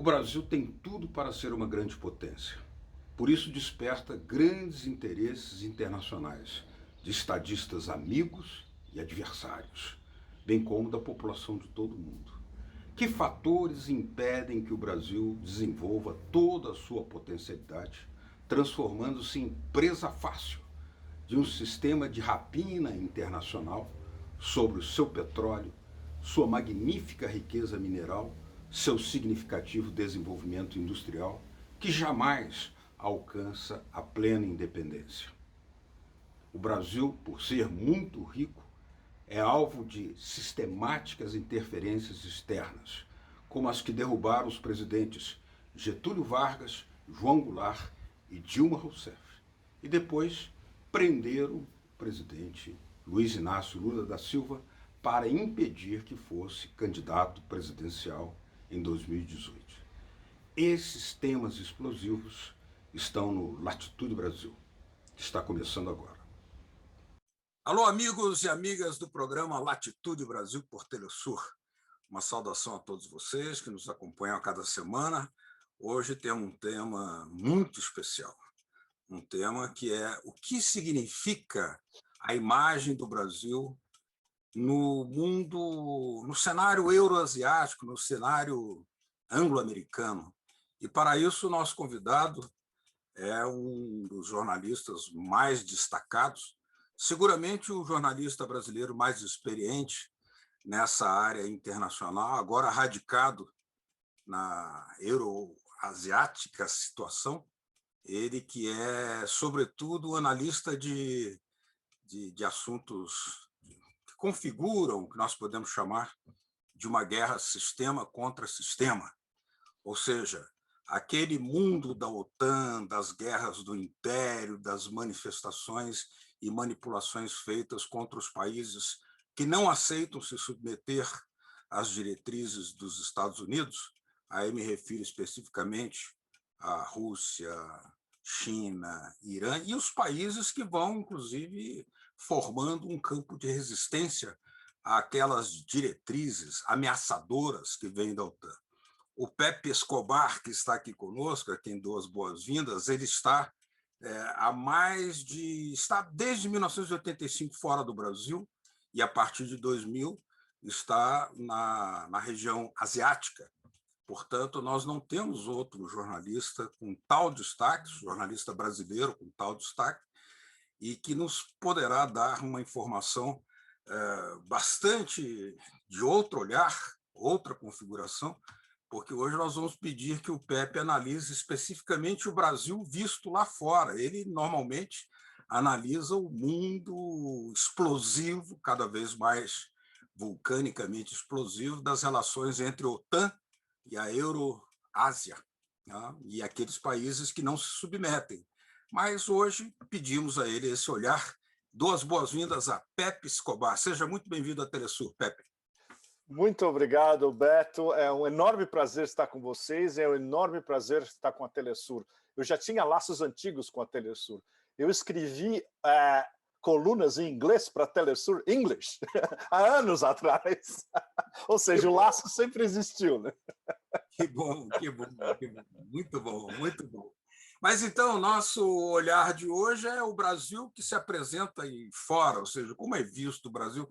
Brasil tem tudo para ser uma grande potência. Por isso desperta grandes interesses internacionais, de estadistas amigos e adversários, bem como da população de todo o mundo. Que fatores impedem que o Brasil desenvolva toda a sua potencialidade, transformando-se em presa fácil de um sistema de rapina internacional sobre o seu petróleo, sua magnífica riqueza mineral, seu significativo desenvolvimento industrial, que jamais alcança a plena independência? O Brasil, por ser muito rico, é alvo de sistemáticas interferências externas, como as que derrubaram os presidentes Getúlio Vargas, João Goulart e Dilma Rousseff, e depois prenderam o presidente Luiz Inácio Lula da Silva para impedir que fosse candidato presidencial em 2018. Esses temas explosivos estão no Latitude Brasil, que está começando agora. Alô, amigos e amigas do programa Latitude Brasil por Telesur. Uma saudação a todos vocês que nos acompanham a cada semana. Hoje temos um tema muito especial. Um tema que é o que significa a imagem do Brasil no mundo, no cenário euroasiático, no cenário anglo-americano. E, para isso, o nosso convidado é um dos jornalistas mais destacados, seguramente o jornalista brasileiro mais experiente nessa área internacional, agora radicado na euroasiática situação, ele que é, sobretudo, analista de assuntos que configuram o que nós podemos chamar de uma guerra sistema contra sistema, ou seja, aquele mundo da OTAN, das guerras do Império, das manifestações e manipulações feitas contra os países que não aceitam se submeter às diretrizes dos Estados Unidos. Aí me refiro especificamente à Rússia, China, Irã e os países que vão, inclusive, formando um campo de resistência àquelas diretrizes ameaçadoras que vêm da OTAN. O Pepe Escobar, que está aqui conosco, a quem dou as boas-vindas, ele está está desde 1985 fora do Brasil e, a partir de 2000, está na região asiática. Portanto, nós não temos outro jornalista com tal destaque, jornalista brasileiro com tal destaque, e que nos poderá dar uma informação bastante de outro olhar, outra configuração, porque hoje nós vamos pedir que o Pepe analise especificamente o Brasil visto lá fora. Ele, normalmente, analisa o mundo explosivo, cada vez mais vulcanicamente explosivo, das relações entre a OTAN e a Euroásia, né? E aqueles países que não se submetem. Mas hoje pedimos a ele esse olhar. Dou as boas-vindas a Pepe Escobar. Seja muito bem-vindo à Telesur, Pepe. Muito obrigado, Beto. É um enorme prazer estar com vocês, é um enorme prazer estar com a Telesur. Eu já tinha laços antigos com a Telesur. Eu escrevi colunas em inglês para a Telesur English há anos atrás. Ou seja, o laço sempre existiu, né? Que bom, que bom, que bom. Muito bom, muito bom. Mas então, o nosso olhar de hoje é o Brasil que se apresenta aí fora, ou seja, como é visto o Brasil.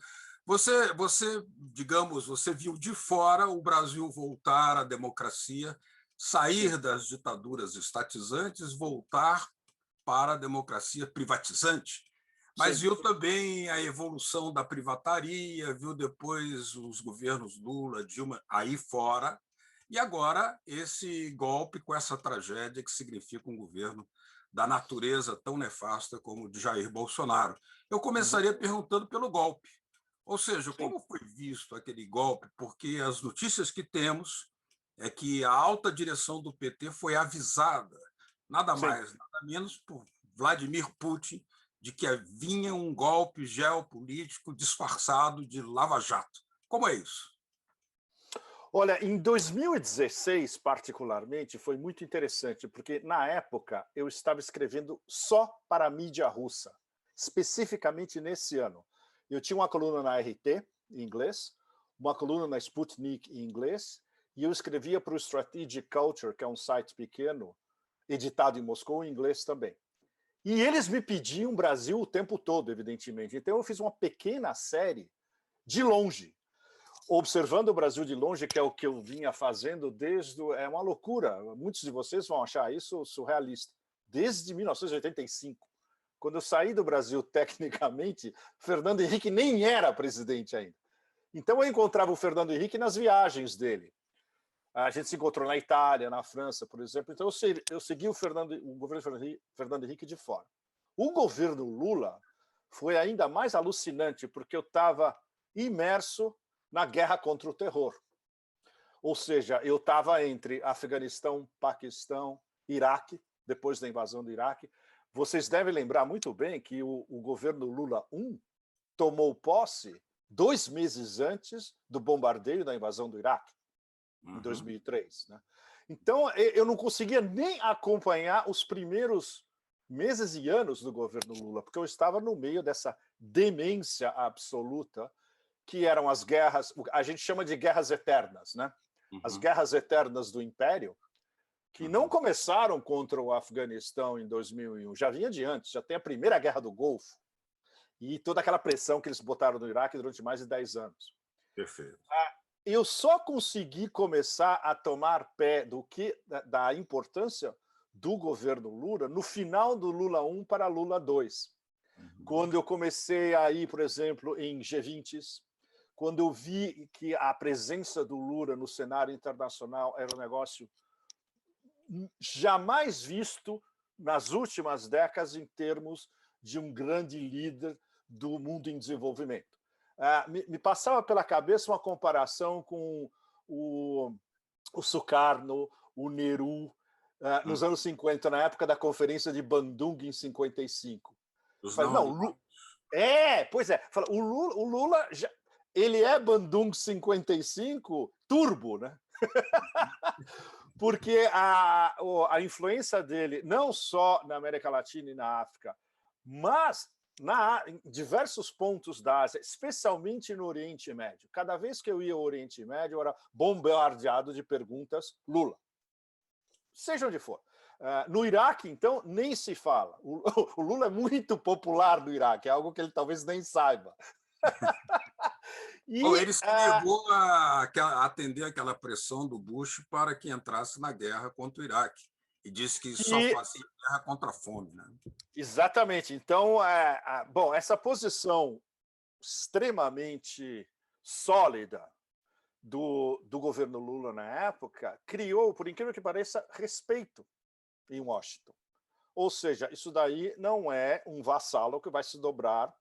Digamos, você viu de fora o Brasil voltar à democracia, sair das ditaduras estatizantes, voltar para a democracia privatizante. Mas viu também a evolução da privataria, viu depois os governos Lula, Dilma, aí fora, e agora esse golpe com essa tragédia que significa um governo da natureza tão nefasta como o de Jair Bolsonaro. Eu começaria perguntando pelo golpe. Ou seja, como foi visto aquele golpe? Porque as notícias que temos é que a alta direção do PT foi avisada, nada mais, nada menos, por Vladimir Putin, de que vinha um golpe geopolítico disfarçado de lava-jato. Como é isso? Olha, em 2016, particularmente, foi muito interessante, porque, na época, eu estava escrevendo só para a mídia russa, especificamente nesse ano. Eu tinha uma coluna na RT, em inglês, uma coluna na Sputnik, em inglês, e eu escrevia para o Strategic Culture, que é um site pequeno, editado em Moscou, em inglês também. E eles me pediam Brasil o tempo todo, evidentemente. Então eu fiz uma pequena série de longe, observando o Brasil de longe, que é o que eu vinha fazendo desde... É uma loucura, muitos de vocês vão achar isso surrealista. Desde 1985, quando eu saí do Brasil tecnicamente, Fernando Henrique nem era presidente ainda. Então eu encontrava o Fernando Henrique nas viagens dele. A gente se encontrou na Itália, na França, por exemplo. Então eu segui o governo Fernando Henrique de fora. O governo Lula foi ainda mais alucinante, porque eu estava imerso na guerra contra o terror. Ou seja, eu estava entre Afeganistão, Paquistão, Iraque, depois da invasão do Iraque. Vocês devem lembrar muito bem que o governo Lula I tomou posse 2 meses antes do bombardeio da invasão do Iraque, em 2003. Né? Então, eu não conseguia nem acompanhar os primeiros meses e anos do governo Lula, porque eu estava no meio dessa demência absoluta, que eram as guerras, a gente chama de guerras eternas, né? As guerras eternas do Império, que não começaram contra o Afeganistão em 2001, já vinha de antes, já tem a Primeira Guerra do Golfo, e toda aquela pressão que eles botaram no Iraque durante mais de 10 anos. Perfeito. Eu só consegui começar a tomar pé da importância do governo Lula no final do Lula I para Lula II. Quando eu comecei a ir, por exemplo, em G20s, quando eu vi que a presença do Lula no cenário internacional era um negócio jamais visto nas últimas décadas em termos de um grande líder do mundo em desenvolvimento. Me passava pela cabeça uma comparação com o Sukarno, o Nehru, nos anos 50, na época da Conferência de Bandung, em 55. Falei, pois é. O Lula ele é Bandung 55 turbo, né? Porque a influência dele, não só na América Latina e na África, mas em diversos pontos da Ásia, especialmente no Oriente Médio. Cada vez que eu ia ao Oriente Médio, eu era bombardeado de perguntas Lula. Seja onde for. No Iraque, então, nem se fala. O Lula é muito popular no Iraque, é algo que ele talvez nem saiba. Ele se negou a atender aquela pressão do Bush para que entrasse na guerra contra o Iraque. E disse que só fazia guerra contra a fome. Né? Exatamente. Então, bom, essa posição extremamente sólida do governo Lula na época criou, por incrível que pareça, respeito em Washington. Ou seja, isso daí não é um vassalo que vai se dobrar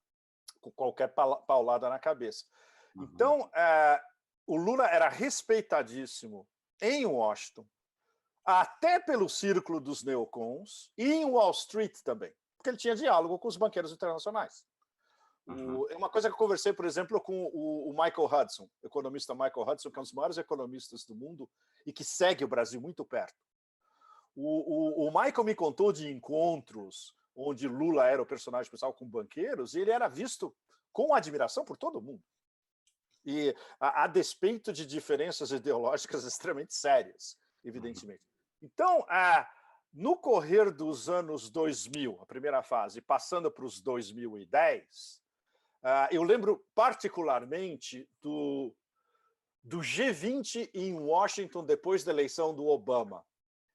com qualquer paulada na cabeça. Então, o Lula era respeitadíssimo em Washington, até pelo círculo dos neocons, e em Wall Street também, porque ele tinha diálogo com os banqueiros internacionais. É uma coisa que eu conversei, por exemplo, com o Michael Hudson, o economista Michael Hudson, que é um dos maiores economistas do mundo e que segue o Brasil muito perto. O Michael me contou de encontros onde Lula era o personagem principal com banqueiros e ele era visto com admiração por todo mundo. E a despeito de diferenças ideológicas extremamente sérias, evidentemente. Então, no correr dos anos 2000, a primeira fase, passando para os 2010, eu lembro particularmente do G20 em Washington depois da eleição do Obama.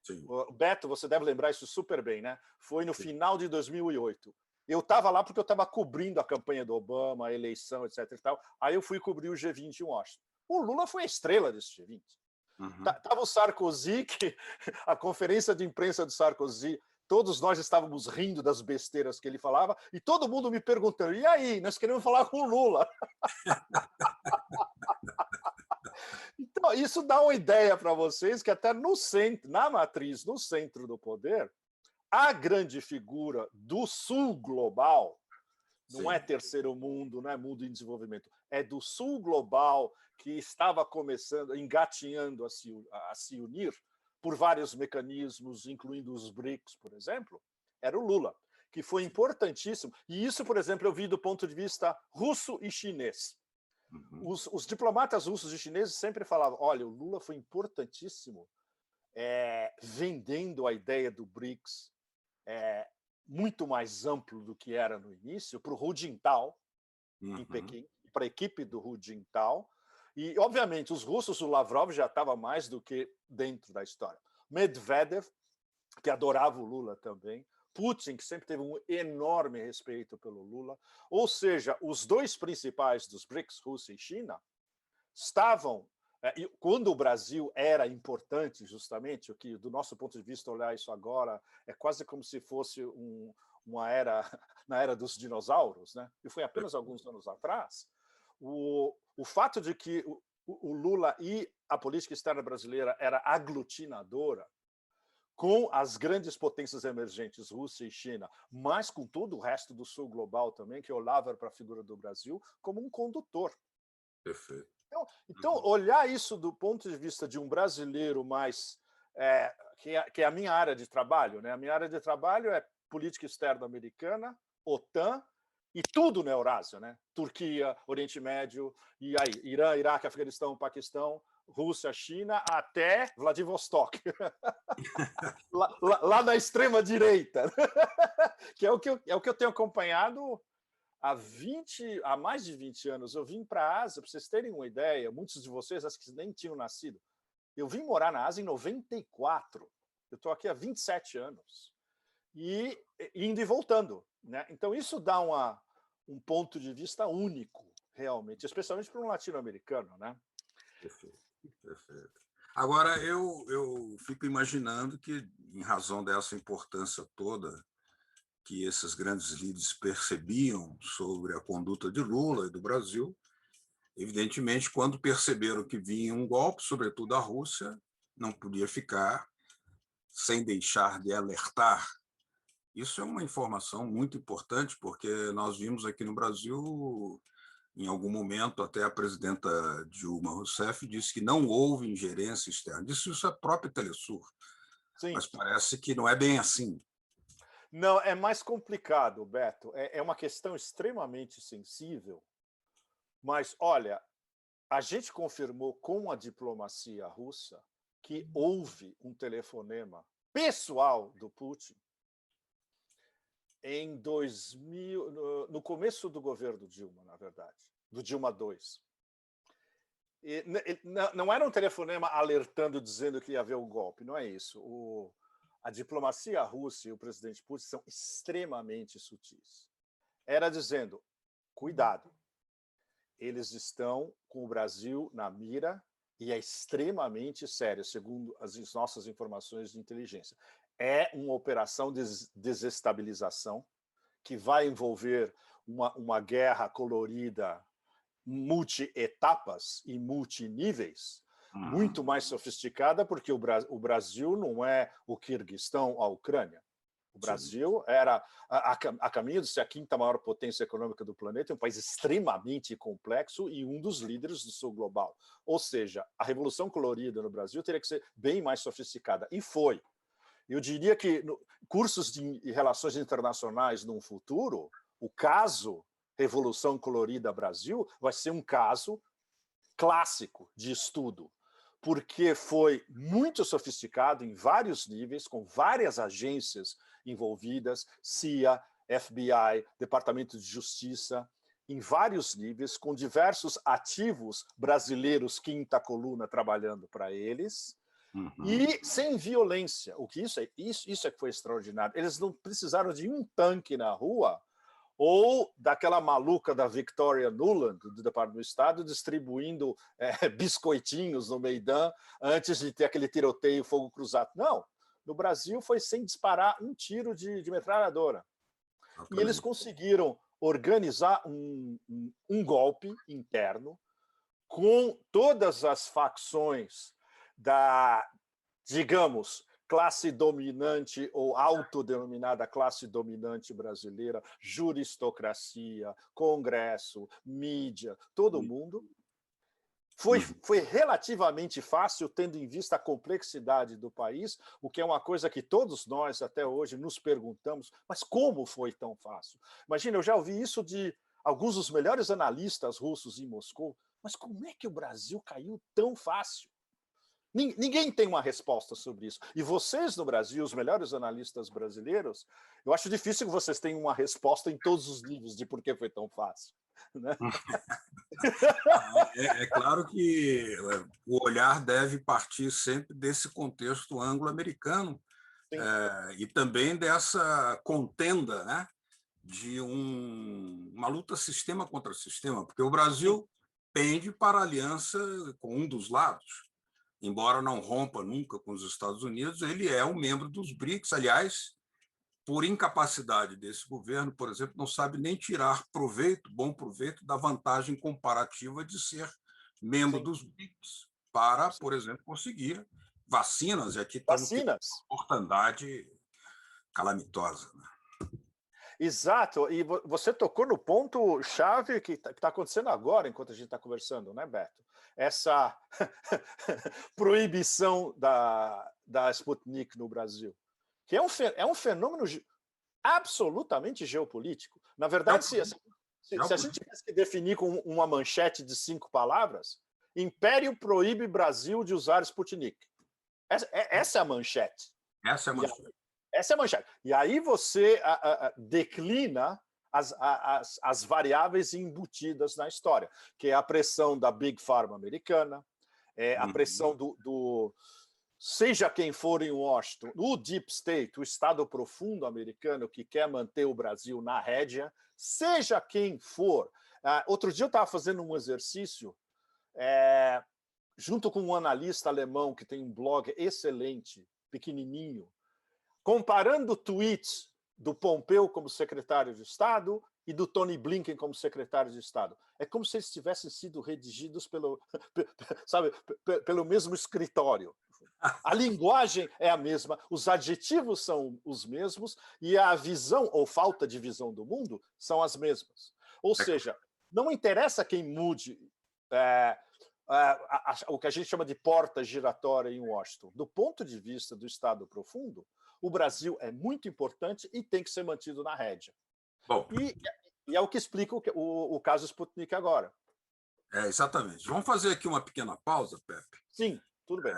Sim. Beto, você deve lembrar isso super bem, né? Foi no final de 2008. Eu estava lá porque eu estava cobrindo a campanha do Obama, a eleição, etc. E tal. Aí eu fui cobrir o G20 em Washington. O Lula foi a estrela desse G20. Tava o Sarkozy, que a conferência de imprensa do Sarkozy, todos nós estávamos rindo das besteiras que ele falava, e todo mundo me perguntando, e aí, nós queremos falar com o Lula. Então, isso dá uma ideia para vocês que até no centro, na matriz, no centro do poder, a grande figura do sul global, não é terceiro mundo, não é mundo em desenvolvimento, é do sul global que estava começando, engatinhando a se unir por vários mecanismos, incluindo os BRICS, por exemplo, era o Lula, que foi importantíssimo. E isso, por exemplo, eu vi do ponto de vista russo e chinês. Os diplomatas russos e chineses sempre falavam, olha, o Lula foi importantíssimo vendendo a ideia do BRICS muito mais amplo do que era no início, para o Hu Jintao, em Pequim, para a equipe do Hu Jintao. E, obviamente, os russos, o Lavrov já estava mais do que dentro da história. Medvedev, que adorava o Lula também. Putin, que sempre teve um enorme respeito pelo Lula. Ou seja, os dois principais dos BRICS, Rússia e China, estavam... quando o Brasil era importante, justamente, o que, do nosso ponto de vista, olhar isso agora, é quase como se fosse uma era, na era dos dinossauros, né? E foi apenas alguns anos atrás. O fato de que o Lula e a política externa brasileira era aglutinadora, com as grandes potências emergentes, Rússia e China, mas com todo o resto do sul global também, que olhava para a figura do Brasil como um condutor. Perfeito. Então, olhar isso do ponto de vista de um brasileiro mais... que é a minha área de trabalho, né? A minha área de trabalho é política externa americana, OTAN, e tudo na Eurásia, né? Turquia, Oriente Médio, e aí, Irã, Iraque, Afeganistão, Paquistão, Rússia, China, até Vladivostok. lá na extrema-direita. Que é o que eu tenho acompanhado há mais de 20 anos. Eu vim para a Ásia, para vocês terem uma ideia, muitos de vocês acho que nem tinham nascido. Eu vim morar na Ásia em 94. Eu estou aqui há 27 anos. E indo e voltando, né? Então, isso dá um ponto de vista único, realmente, especialmente para um latino-americano, né? Perfeito, perfeito. Agora, eu fico imaginando que, em razão dessa importância toda que esses grandes líderes percebiam sobre a conduta de Lula e do Brasil, evidentemente, quando perceberam que vinha um golpe, sobretudo a Rússia, não podia ficar sem deixar de alertar. Isso é uma informação muito importante, porque nós vimos aqui no Brasil, em algum momento, até a presidenta Dilma Rousseff disse que não houve ingerência externa. Isso é a própria Telesur. Sim. Mas parece que não é bem assim. Não, é mais complicado, Beto. É uma questão extremamente sensível. Mas, olha, a gente confirmou com a diplomacia russa que houve um telefonema pessoal do Putin em 2000, no começo do governo Dilma, na verdade, do Dilma II. E não era um telefonema alertando, dizendo que ia haver um golpe, não é isso. A diplomacia russa e o presidente Putin são extremamente sutis. Era dizendo, cuidado, eles estão com o Brasil na mira e é extremamente sério, segundo as nossas informações de inteligência. É uma operação de desestabilização que vai envolver uma guerra colorida, multi-etapas e multiníveis, muito mais sofisticada, porque o Brasil não é o Quirguistão, a Ucrânia. O Brasil era a caminho de ser a quinta maior potência econômica do planeta, um país extremamente complexo e um dos líderes do sul global. Ou seja, a revolução colorida no Brasil teria que ser bem mais sofisticada. E foi. Eu diria que cursos de relações internacionais no futuro, o caso Revolução Colorida Brasil vai ser um caso clássico de estudo, porque foi muito sofisticado em vários níveis, com várias agências envolvidas, CIA, FBI, Departamento de Justiça, em vários níveis, com diversos ativos brasileiros, quinta coluna, trabalhando para eles, e sem violência. O que isso é que foi extraordinário. Eles não precisaram de um tanque na rua ou daquela maluca da Victoria Nuland, do Departamento do Estado, distribuindo biscoitinhos no Maidan antes de ter aquele tiroteio, fogo cruzado. Não, no Brasil foi sem disparar um tiro de metralhadora. E eles conseguiram organizar um golpe interno com todas as facções da, digamos, classe dominante ou autodenominada classe dominante brasileira, juristocracia, Congresso, mídia, todo mundo. Foi relativamente fácil, tendo em vista a complexidade do país, o que é uma coisa que todos nós, até hoje, nos perguntamos, mas como foi tão fácil? Imagina, eu já ouvi isso de alguns dos melhores analistas russos em Moscou, mas como é que o Brasil caiu tão fácil? Ninguém tem uma resposta sobre isso. E vocês no Brasil, os melhores analistas brasileiros, eu acho difícil que vocês tenham uma resposta em todos os livros de por que foi tão fácil. Né? É claro que o olhar deve partir sempre desse contexto anglo-americano e também dessa contenda, né, de uma luta sistema contra sistema, porque o Brasil pende para a aliança com um dos lados. Embora não rompa nunca com os Estados Unidos, ele é um membro dos BRICS. Aliás, por incapacidade desse governo, por exemplo, não sabe nem tirar bom proveito da vantagem comparativa de ser membro dos BRICS para, por exemplo, conseguir vacinas, e aqui estamos tendo uma mortandade calamitosa. Né? Exato, e você tocou no ponto-chave que está acontecendo agora, enquanto a gente está conversando, né, Beto? Essa proibição da Sputnik no Brasil, que é um fenômeno absolutamente geopolítico. Na verdade, se a gente tivesse que definir com uma manchete de 5 palavras, Império proíbe Brasil de usar Sputnik. Essa é a manchete. Essa é a manchete. Essa é a manchete. E aí você declina as variáveis embutidas na história, que é a pressão da Big Pharma americana, a pressão seja quem for em Washington, o Deep State, o Estado profundo americano que quer manter o Brasil na rédea, seja quem for. Outro dia eu estava fazendo um exercício junto com um analista alemão que tem um blog excelente, pequenininho, comparando tweets do Pompeu como secretário de Estado e do Tony Blinken como secretário de Estado. É como se eles tivessem sido redigidos pelo mesmo escritório. A linguagem é a mesma, os adjetivos são os mesmos e a visão ou falta de visão do mundo são as mesmas. Ou seja, não interessa quem mude o que a gente chama de porta giratória em Washington. Do ponto de vista do Estado profundo, o Brasil é muito importante e tem que ser mantido na rédea. Bom, e é o que explica o caso Sputnik agora. Exatamente. Vamos fazer aqui uma pequena pausa, Pepe? Sim, tudo bem.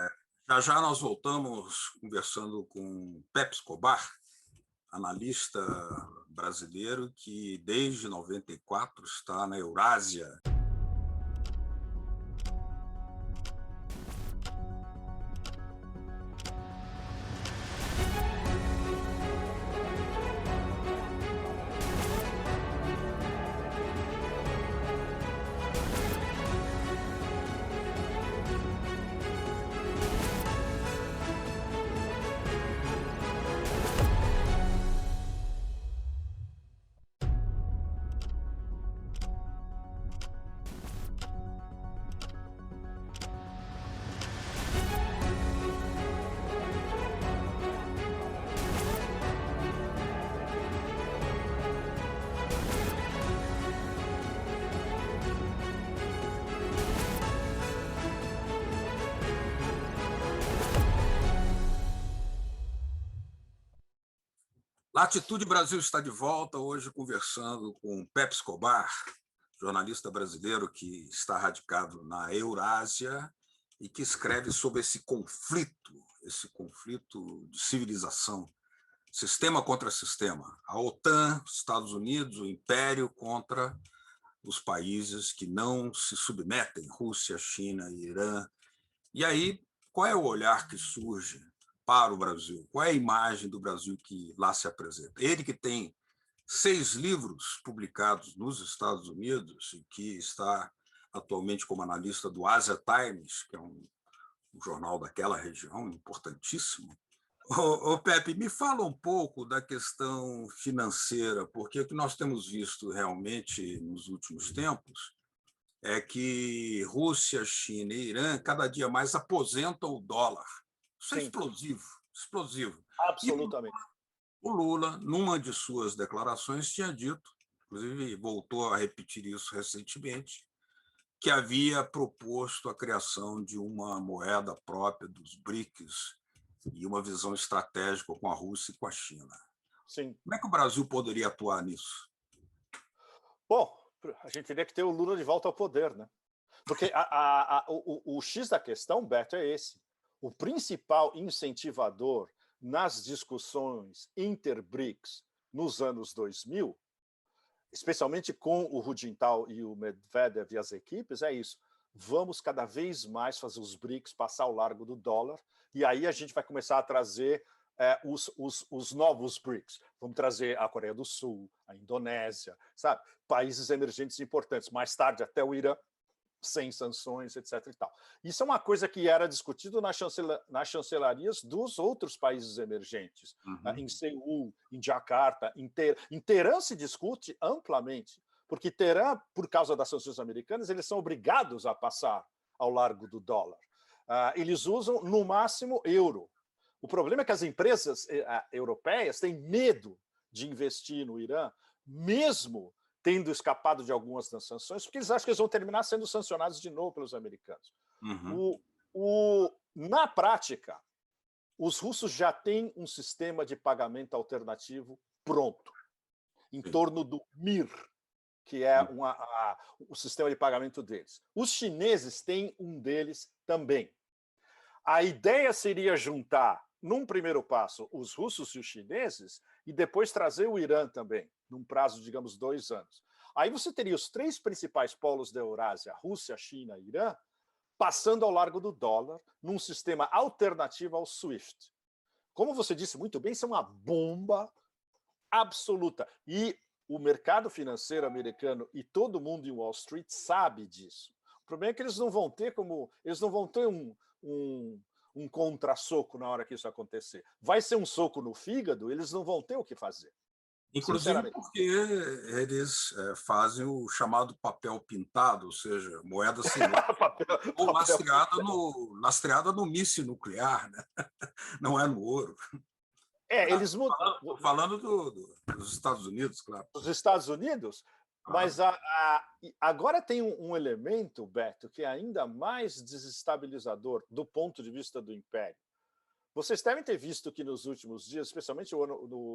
Já nós voltamos conversando com Pepe Escobar, analista brasileiro que desde 94 está na Eurásia. Latitude Brasil está de volta, hoje conversando com Pepe Escobar, jornalista brasileiro que está radicado na Eurásia e que escreve sobre esse conflito de civilização, sistema contra sistema, a OTAN, os Estados Unidos, o Império contra os países que não se submetem, Rússia, China e Irã. E aí, qual é o olhar que surge para o Brasil? Qual é a imagem do Brasil que lá se apresenta? Ele que tem 6 livros publicados nos Estados Unidos e que está atualmente como analista do Asia Times, que é um jornal daquela região importantíssimo. Pepe, me fala um pouco da questão financeira, porque o que nós temos visto realmente nos últimos tempos é que Rússia, China e Irã cada dia mais aposentam o dólar. Isso é explosivo. Absolutamente. E o Lula, numa de suas declarações, tinha dito, inclusive voltou a repetir isso recentemente, que havia proposto a criação de uma moeda própria dos BRICS e uma visão estratégica com a Rússia e com a China. Sim. Como é que o Brasil poderia atuar nisso? Bom, A gente teria que ter o Lula de volta ao poder, né? Porque o X da questão, Beto, é esse. O principal incentivador nas discussões inter-BRICS nos anos 2000, especialmente com o Hu Jintao e o Medvedev e as equipes, é isso. Vamos cada vez mais fazer os BRICS passar ao largo do dólar, e aí a gente vai começar a trazer os novos BRICS. Vamos trazer a Coreia do Sul, a Indonésia, sabe? Países emergentes importantes. Mais tarde, até o Irã, sem sanções, etc. E tal. Isso é uma coisa que era discutido nas chancelarias dos outros países emergentes. Em Seul, em Jakarta, em Teherã se discute amplamente, porque Teherã, por causa das sanções americanas, eles são obrigados a passar ao largo do dólar. Eles usam, no máximo, euro. O problema é que as empresas europeias têm medo de investir no Irã, mesmo tendo escapado de algumas das sanções, porque eles acham que eles vão terminar sendo sancionados de novo pelos americanos. Na prática, os russos já têm um sistema de pagamento alternativo pronto, em torno do MIR, que é o sistema de pagamento deles. Os chineses têm um deles também. A ideia seria juntar, num primeiro passo, os russos e os chineses e depois trazer o Irã também, num prazo, digamos, 2 anos. Aí você teria os 3 principais polos da Eurásia, Rússia, China e Irã, passando ao largo do dólar, num sistema alternativo ao SWIFT. Como você disse muito bem, isso é uma bomba absoluta. E o mercado financeiro americano e todo mundo em Wall Street sabe disso. O problema é que eles não vão ter um contra-soco na hora que isso acontecer. Vai ser um soco no fígado, eles não vão ter o que fazer. Inclusive porque eles fazem o chamado papel pintado, ou seja, moeda simétrica, ou lastreada no míssil nuclear, né? Não é no ouro. Eles mudam. Falando dos Estados Unidos, claro. Os Estados Unidos, mas agora tem um elemento, Beto, que é ainda mais desestabilizador do ponto de vista do Império. Vocês devem ter visto que nos últimos dias, especialmente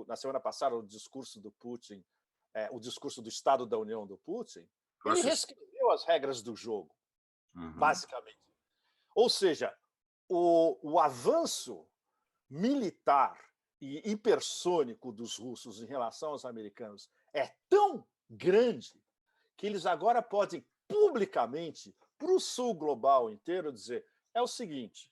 na semana passada, o discurso do Putin, o discurso do Estado da União do Putin, ele reescreveu as regras do jogo, basicamente. Ou seja, o avanço militar e hipersônico dos russos em relação aos americanos é tão grande que eles agora podem publicamente, para o sul global inteiro, dizer é o seguinte: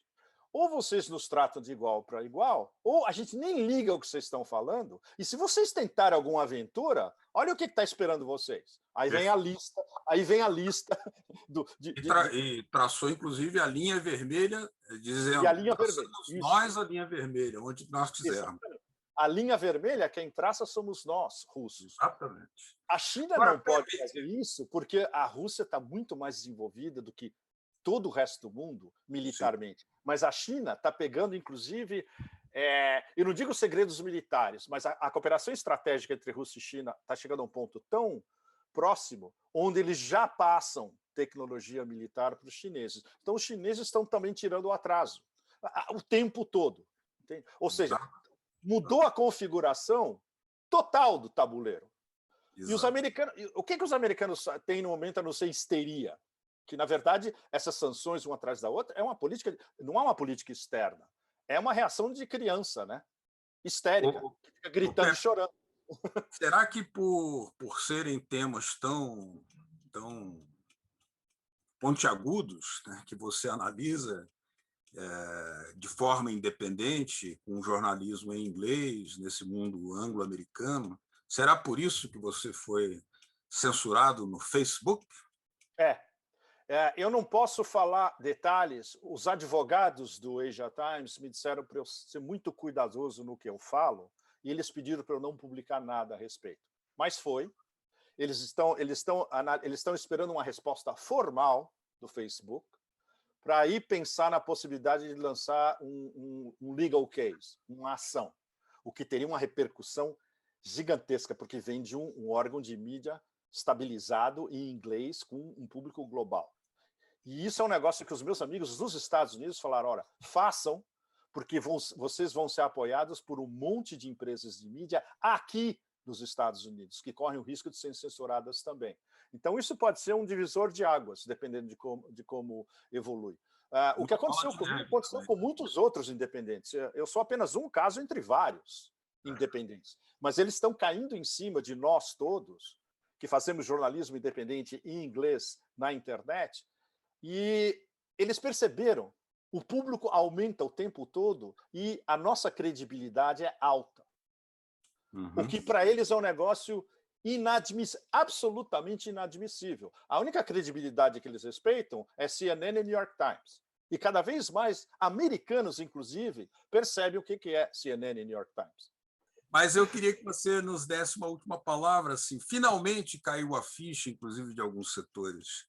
ou vocês nos tratam de igual para igual, ou a gente nem liga o que vocês estão falando, e se vocês tentarem alguma aventura, olha o que está esperando vocês. Aí vem a lista, e traçou, inclusive, a linha vermelha, dizendo, a linha vermelha. Nós a linha vermelha, onde nós quisermos. Exatamente. A linha vermelha, quem traça somos nós, russos. Exatamente. A China não pode fazer isso porque a Rússia está muito mais desenvolvida do que todo o resto do mundo, militarmente. Sim. Mas a China está pegando, inclusive, eu não digo segredos militares, mas a cooperação estratégica entre Rússia e China está chegando a um ponto tão próximo, onde eles já passam tecnologia militar para os chineses. Então, os chineses estão também tirando o atraso, o tempo todo. Entende? Ou seja, mudou a configuração total do tabuleiro. Exato. E os americanos, o que os americanos têm no momento a não ser histeria? Que, na verdade, essas sanções uma atrás da outra não é uma política externa, é uma reação de criança, né? Histérica, que fica gritando e chorando. Será que por serem temas tão pontiagudos, né, que você analisa de forma independente, com jornalismo em inglês, nesse mundo anglo-americano, será por isso que você foi censurado no Facebook? Eu não posso falar detalhes. Os advogados do Asia Times me disseram para eu ser muito cuidadoso no que eu falo, e eles pediram para eu não publicar nada a respeito. Mas foi. Eles estão esperando uma resposta formal do Facebook para aí pensar na possibilidade de lançar um legal case, uma ação, o que teria uma repercussão gigantesca, porque vem de um órgão de mídia estabilizado em inglês com um público global. E isso é um negócio que os meus amigos dos Estados Unidos falaram: olha, façam, porque vocês vão ser apoiados por um monte de empresas de mídia aqui nos Estados Unidos, que correm o risco de serem censuradas também. Então, isso pode ser um divisor de águas, dependendo de como evolui. O que aconteceu comigo aconteceu com muitos outros independentes. Eu sou apenas um caso entre vários independentes. Mas eles estão caindo em cima de nós todos, que fazemos jornalismo independente em inglês na internet, e eles perceberam, o público aumenta o tempo todo e a nossa credibilidade é alta. O que para eles é um negócio absolutamente inadmissível. A única credibilidade que eles respeitam é CNN e New York Times. E cada vez mais americanos, inclusive, percebem o que é CNN e New York Times. Mas eu queria que você nos desse uma última palavra. Assim, finalmente caiu a ficha, inclusive de alguns setores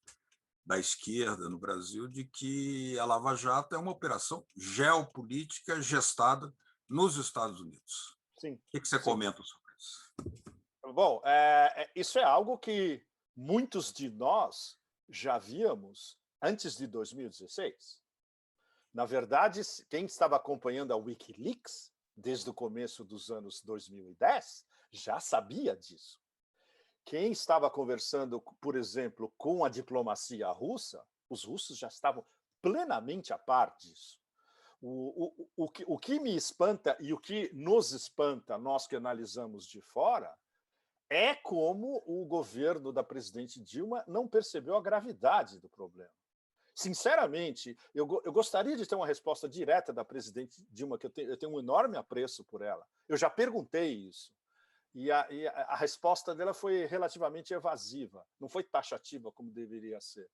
da esquerda no Brasil, de que a Lava Jato é uma operação geopolítica gestada nos Estados Unidos. Sim. O que você comenta sobre isso? Bom, isso é algo que muitos de nós já víamos antes de 2016. Na verdade, quem estava acompanhando a Wikileaks desde o começo dos anos 2010 já sabia disso. Quem estava conversando, por exemplo, com a diplomacia russa, os russos já estavam plenamente a par disso. O que me espanta e o que nos espanta, nós que analisamos de fora, é como o governo da presidente Dilma não percebeu a gravidade do problema. Sinceramente, eu gostaria de ter uma resposta direta da presidente Dilma, que eu tenho um enorme apreço por ela. Eu já perguntei isso. E a resposta dela foi relativamente evasiva, não foi taxativa como deveria ser.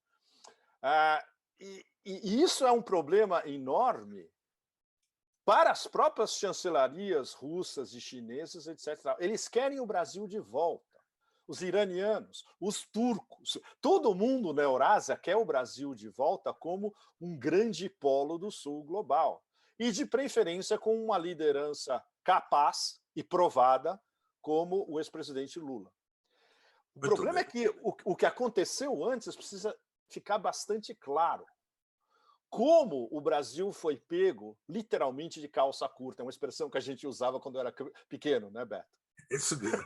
E isso é um problema enorme para as próprias chancelarias russas e chinesas, etc. Eles querem o Brasil de volta. Os iranianos, os turcos, todo mundo na Eurásia quer o Brasil de volta como um grande polo do sul global. E, de preferência, com uma liderança capaz e provada, como o ex-presidente Lula. O problema é que o que aconteceu antes precisa ficar bastante claro. Como o Brasil foi pego, literalmente, de calça curta. É uma expressão que a gente usava quando era pequeno, né, Beto? Isso mesmo.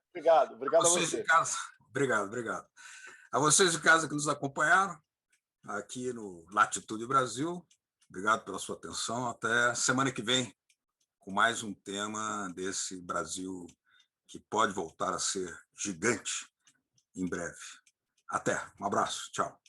Obrigado a vocês você. De casa. Obrigado. A vocês de casa que nos acompanharam aqui no Latitude Brasil, obrigado pela sua atenção. Até semana que vem, com mais um tema desse Brasil que pode voltar a ser gigante em breve. Até, um abraço, tchau.